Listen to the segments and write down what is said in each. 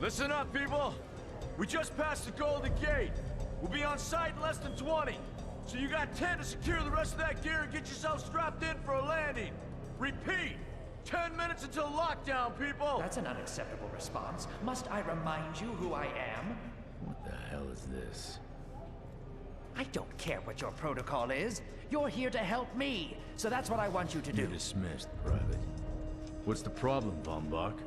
Listen up, people! We just passed the Golden Gate. We'll be on site in less than 20. So you got 10 to secure the rest of that gear and get yourself strapped in for a landing. Repeat! 10 minutes until lockdown, people! That's an unacceptable response. Must I remind you who I am? What the hell is this? I don't care what your protocol is. You're here to help me, so that's what I want you to do. You're dismissed, Private. What's the problem, Von Buck?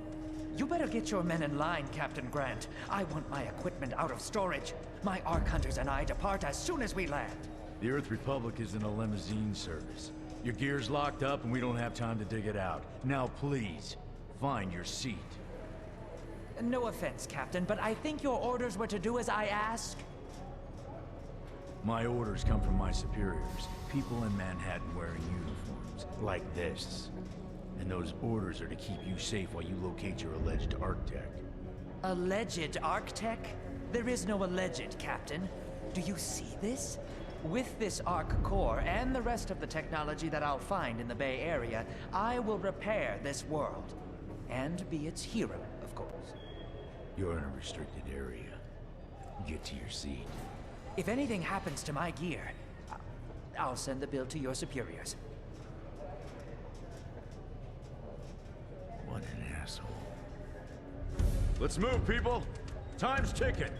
You better get your men in line, Captain Grant. I want my equipment out of storage. My Ark Hunters and I depart as soon as we land. The Earth Republic is in a limousine service. Your gear's locked up and we don't have time to dig it out. Now please, find your seat. No offense, Captain, but I think your orders were to do as I ask. My orders come from my superiors. People in Manhattan wearing uniforms, like this. And those orders are to keep you safe while you locate your alleged Arc Tech. Alleged Arc Tech? There is no alleged, Captain. Do you see this? With this Arc core and the rest of the technology that I'll find in the Bay Area, I will repair this world. And be its hero, of course. You're in a restricted area. Get to your seat. If anything happens to my gear, I'll send the bill to your superiors. What an asshole. Let's move, people! Time's ticking!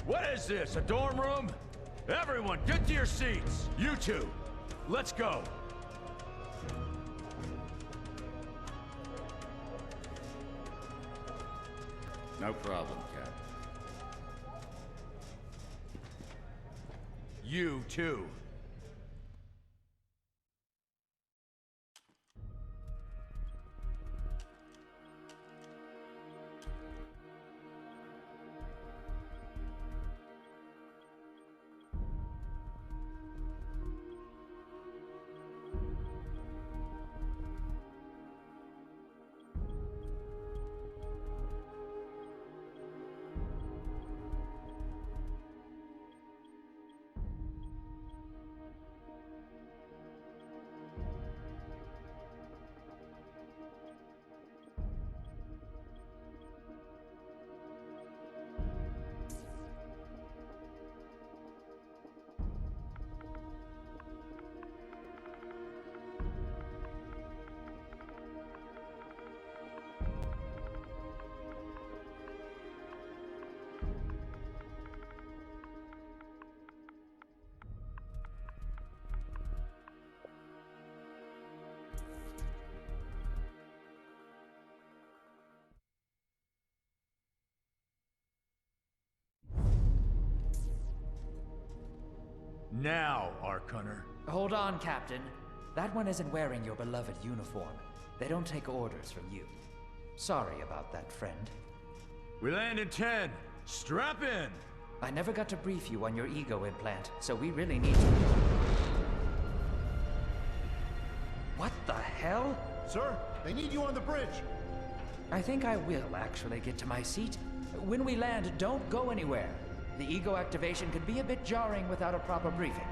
What is this, a dorm room? Everyone, get to your seats! You two, let's go! No problem, Cap. You too. Now, Ark Hunter. Hold on, Captain. That one isn't wearing your beloved uniform. They don't take orders from you. Sorry about that, friend. We land in 10. Strap in! I never got to brief you on your ego implant, so we really need to... What the hell? Sir, they need you on the bridge. I think I will actually get to my seat. When we land, don't go anywhere. The ego activation could be a bit jarring without a proper briefing.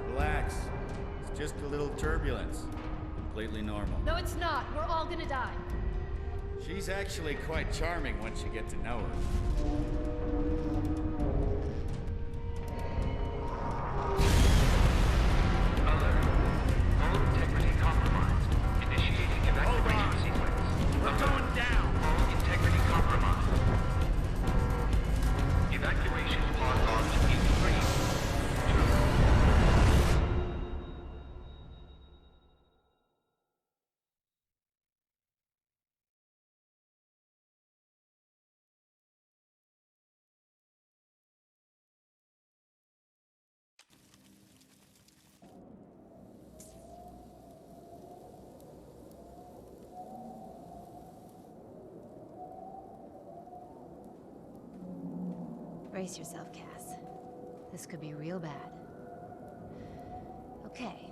Relax. It's just a little turbulence. Completely normal. No, it's not. We're all gonna die. She's actually quite charming once you get to know her. Alert. Hull integrity compromised. Initiating evacuation sequence. We're going down! Hull integrity compromised. Evacuation pod launch in 3, 2... Brace yourself, Cass. This could be real bad. Okay.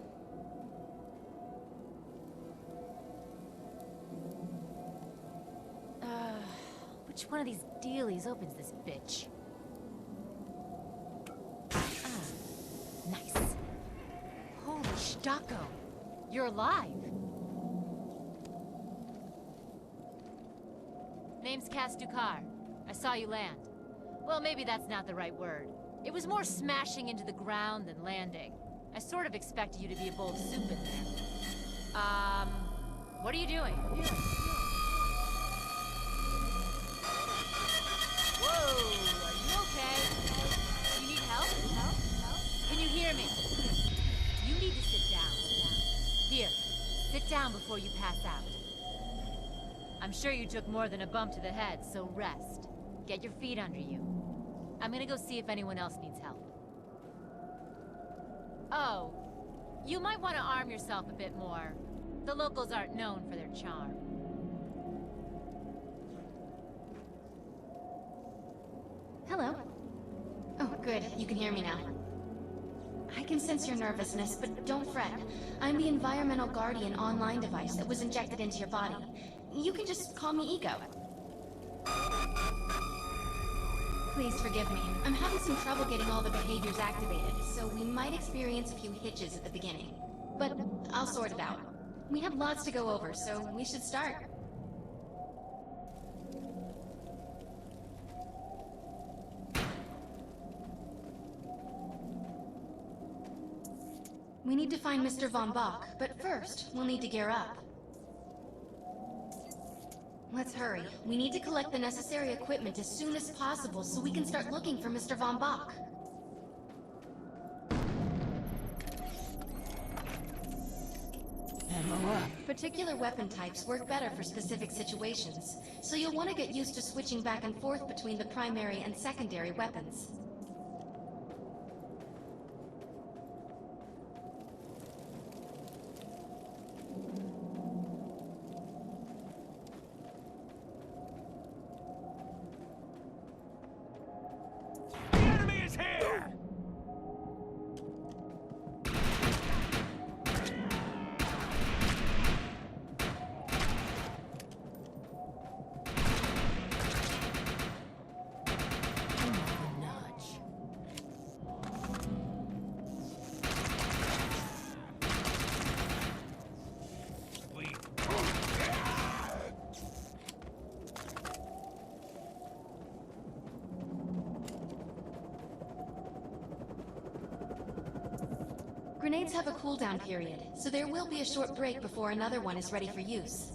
Which one of these dealies opens this bitch? Nice. Holy Stocko. You're alive. Name's Cass Dukar. I saw you land. Well, maybe that's not the right word. It was more smashing into the ground than landing. I sort of expected you to be a bowl of soup in there. What are you doing? Whoa, are you okay? You need help? Can you hear me? You need to sit down. Here, sit down before you pass out. I'm sure you took more than a bump to the head, so rest. Get your feet under you. I'm gonna go see if anyone else needs help. Oh, you might want to arm yourself a bit more. The locals aren't known for their charm. Hello. Oh, good. You can hear me now. I can sense your nervousness, but don't fret. I'm the Environmental Guardian online device that was injected into your body. You can just call me Ego. Please forgive me. I'm having some trouble getting all the behaviors activated, so we might experience a few hitches at the beginning. But I'll sort it out. We have lots to go over, so we should start. We need to find Mr. Von Bach, but first, we'll need to gear up. Let's hurry. We need to collect the necessary equipment as soon as possible so we can start looking for Mr. Von Bach. Ammo up. Particular weapon types work better for specific situations, so you'll want to get used to switching back and forth between the primary and secondary weapons. The enemy is here! Grenades have a cooldown period, so there will be a short break before another one is ready for use.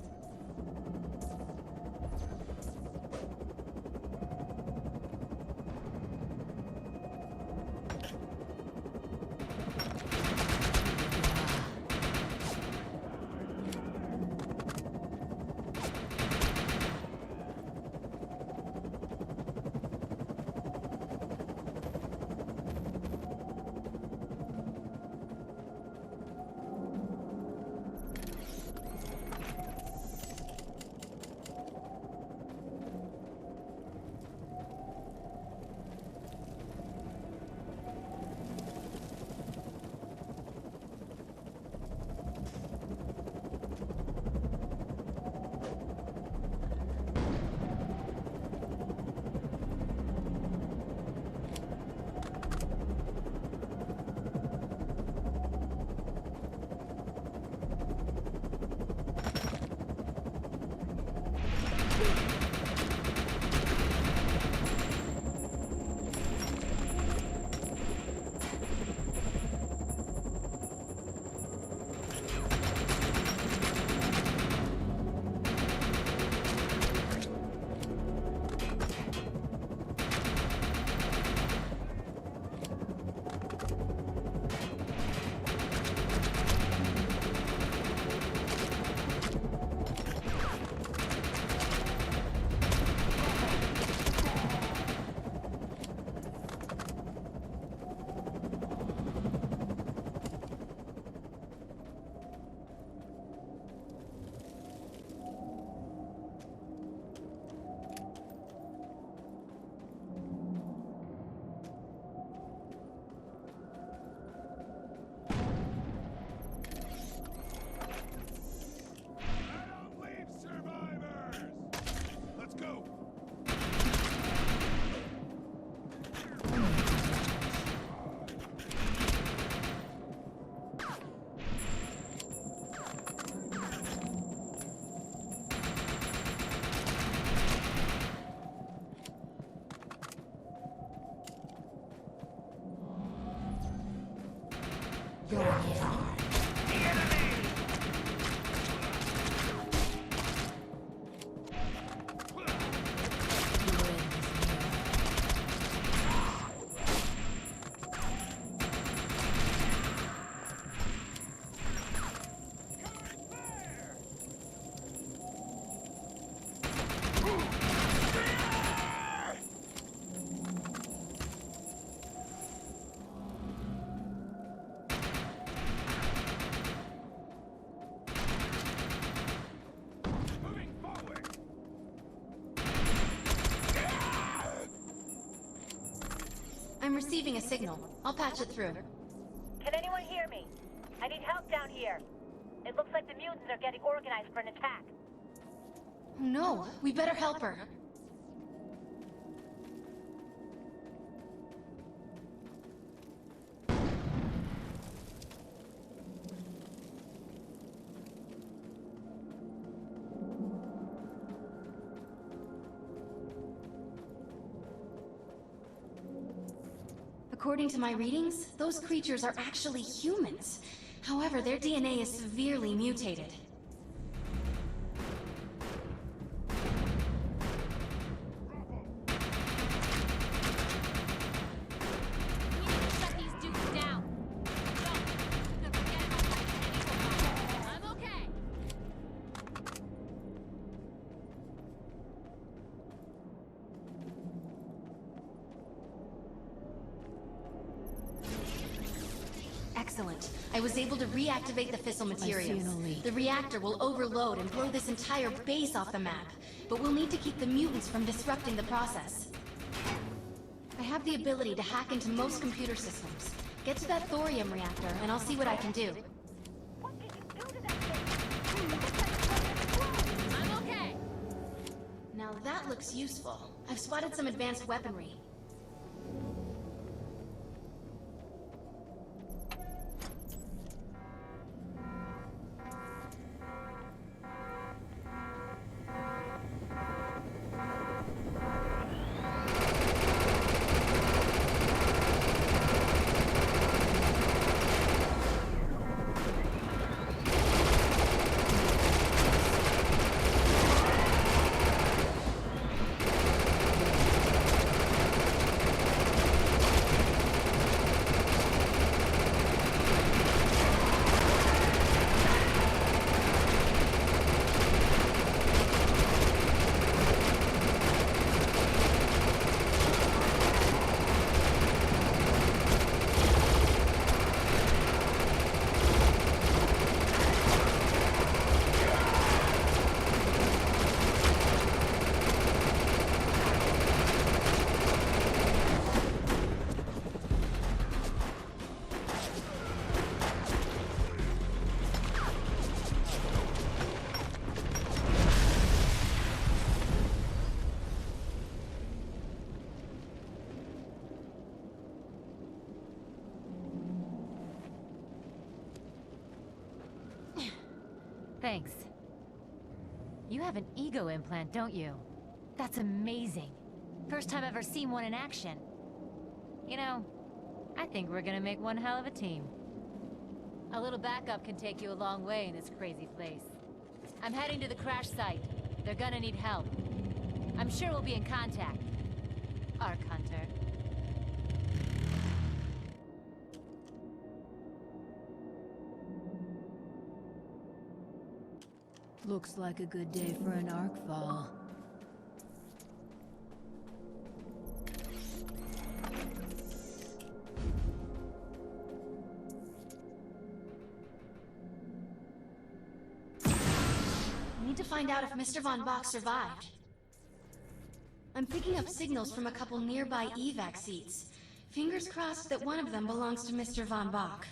I'm receiving a signal. I'll patch it through. Can anyone hear me? I need help down here. It looks like the mutants are getting organized for an attack. Oh no, we better help her. According to my readings, those creatures are actually humans. However, their DNA is severely mutated. We need to shut these dudes down. Don't forget about that. I'm okay. Excellent. I was able to reactivate the fissile materials. The reactor will overload and blow this entire base off the map, but we'll need to keep the mutants from disrupting the process. I have the ability to hack into most computer systems. Get to that thorium reactor, and I'll see what I can do. What did you do to that thing? I'm okay. Now that looks useful. I've spotted some advanced weaponry. Thanks. You have an ego implant, don't you? That's amazing. First time I've ever seen one in action. You know, I think we're gonna make one hell of a team. A little backup can take you a long way in this crazy place. I'm heading to the crash site. They're gonna need help. I'm sure we'll be in contact. Arc Hunter. Looks like a good day for an arc fall. I need to find out if Mr. Von Bach survived. I'm picking up signals from a couple nearby evac seats. Fingers crossed that one of them belongs to Mr. Von Bach.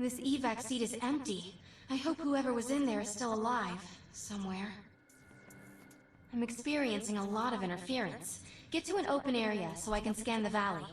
This evac seat is empty. I hope whoever was in there is still alive, somewhere. I'm experiencing a lot of interference. Get to an open area so I can scan the valley.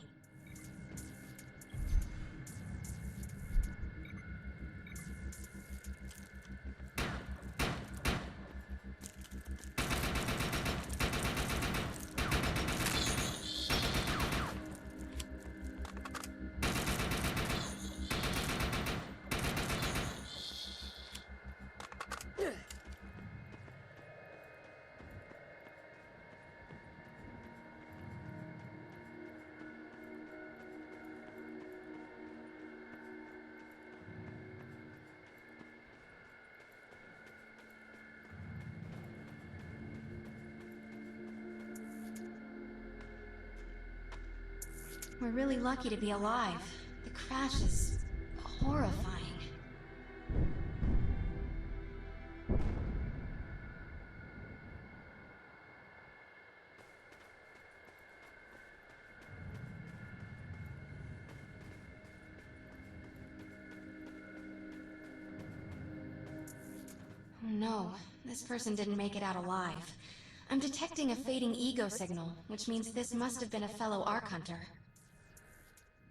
We're really lucky to be alive. The crash is horrifying. Oh no, this person didn't make it out alive. I'm detecting a fading ego signal, which means this must have been a fellow Ark Hunter.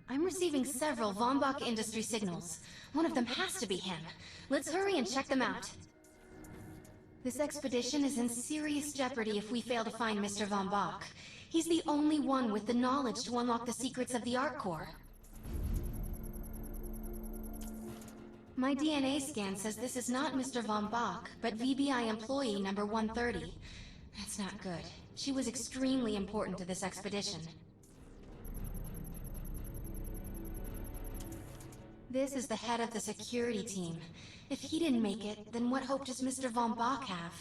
I'm receiving several Von Bach Industry signals. One of them has to be him. Let's hurry and check them out. This expedition is in serious jeopardy if we fail to find Mr. Von Bach. He's the only one with the knowledge to unlock the secrets of the Ark Core. My DNA scan says this is not Mr. Von Bach, but VBI employee number 130. That's not good. She was extremely important to this expedition. This is the head of the security team. If he didn't make it, then what hope does Mr. Von Bach have?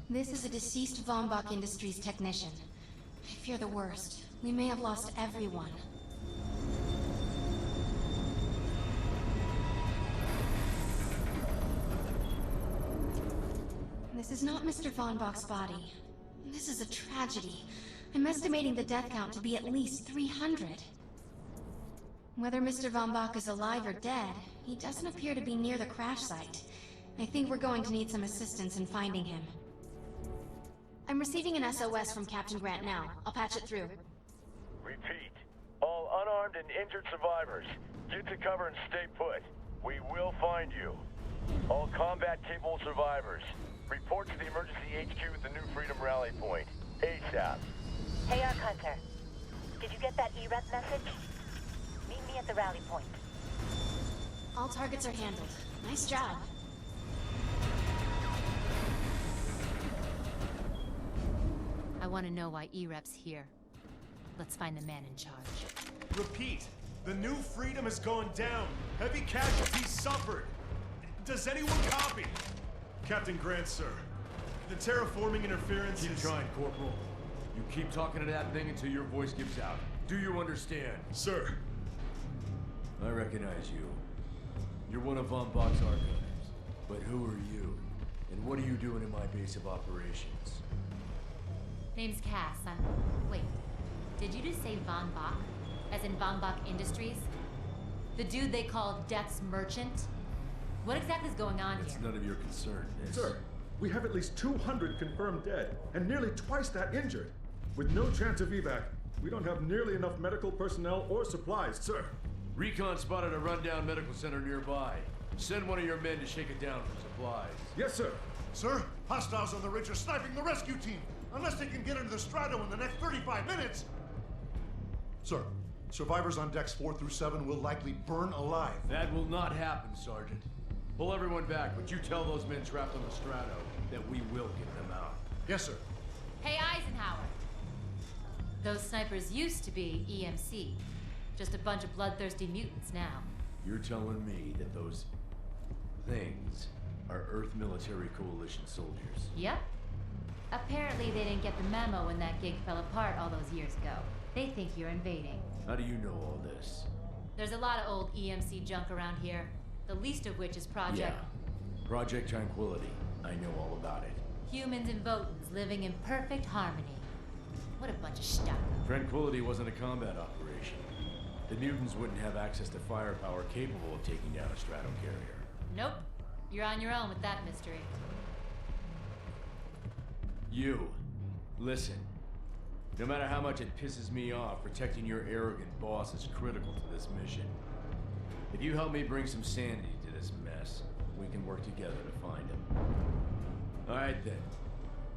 This is a deceased Von Bach Industries technician. I fear the worst. We may have lost everyone. This is not Mr. Von Bach's body. This is a tragedy. I'm estimating the death count to be at least 300. Whether Mr. Von Bach is alive or dead, he doesn't appear to be near the crash site. I think we're going to need some assistance in finding him. I'm receiving an SOS from Captain Grant now. I'll patch it through. Repeat. All unarmed and injured survivors, get to cover and stay put. We will find you. All combat-capable survivors, report to the emergency HQ at the New Freedom Rally Point. ASAP. Hey, Ark Hunter. Did you get that E-Rep message? Meet me at the rally point. All targets are handled. Nice job. I want to know why E-Rep's here. Let's find the man in charge. Repeat. The New Freedom has gone down. Heavy casualties suffered. Does anyone copy? Captain Grant, sir. The terraforming interference Keep is... trying, Corporal. You keep talking to that thing until your voice gives out. Do you understand? Sir. I recognize you. You're one of Von Bach's archives. But who are you? And what are you doing in my base of operations? Name's Cass. Wait. Did you just say Von Bach? As in Von Bach Industries? The dude they call Death's Merchant? What exactly is going on It's here? none of your concern, Miss. Sir, we have at least 200 confirmed dead, and nearly twice that injured. With no chance of evac, we don't have nearly enough medical personnel or supplies, sir. Recon spotted a rundown medical center nearby. Send one of your men to shake it down for supplies. Yes, sir. Sir, hostiles on the ridge are sniping the rescue team. Unless they can get into the Strato in the next 35 minutes. Sir, survivors on decks 4 through 7 will likely burn alive. That will not happen, Sergeant. Pull everyone back, but you tell those men trapped on the Strato that we will get them out. Yes, sir. Hey, Eisenhower. Those snipers used to be EMC. Just a bunch of bloodthirsty mutants now. You're telling me that those things are Earth Military Coalition soldiers? Yep. Apparently they didn't get the memo when that gig fell apart all those years ago. They think you're invading. How do you know all this? There's a lot of old EMC junk around here. The least of which is Project... Yeah. Project Tranquility. I know all about it. Humans and Votans living in perfect harmony. What a bunch of stuff. Tranquility wasn't a combat operation. The mutants wouldn't have access to firepower capable of taking down a stratocarrier. Nope. You're on your own with that mystery. You. Listen. No matter how much it pisses me off, protecting your arrogant boss is critical to this mission. If you help me bring some sanity to this mess, we can work together to find him. Alright then.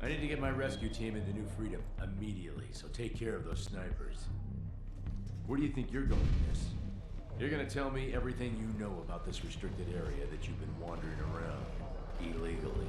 I need to get my rescue team into New Freedom immediately, so take care of those snipers. Where do you think you're going with this? You're gonna tell me everything you know about this restricted area that you've been wandering around illegally.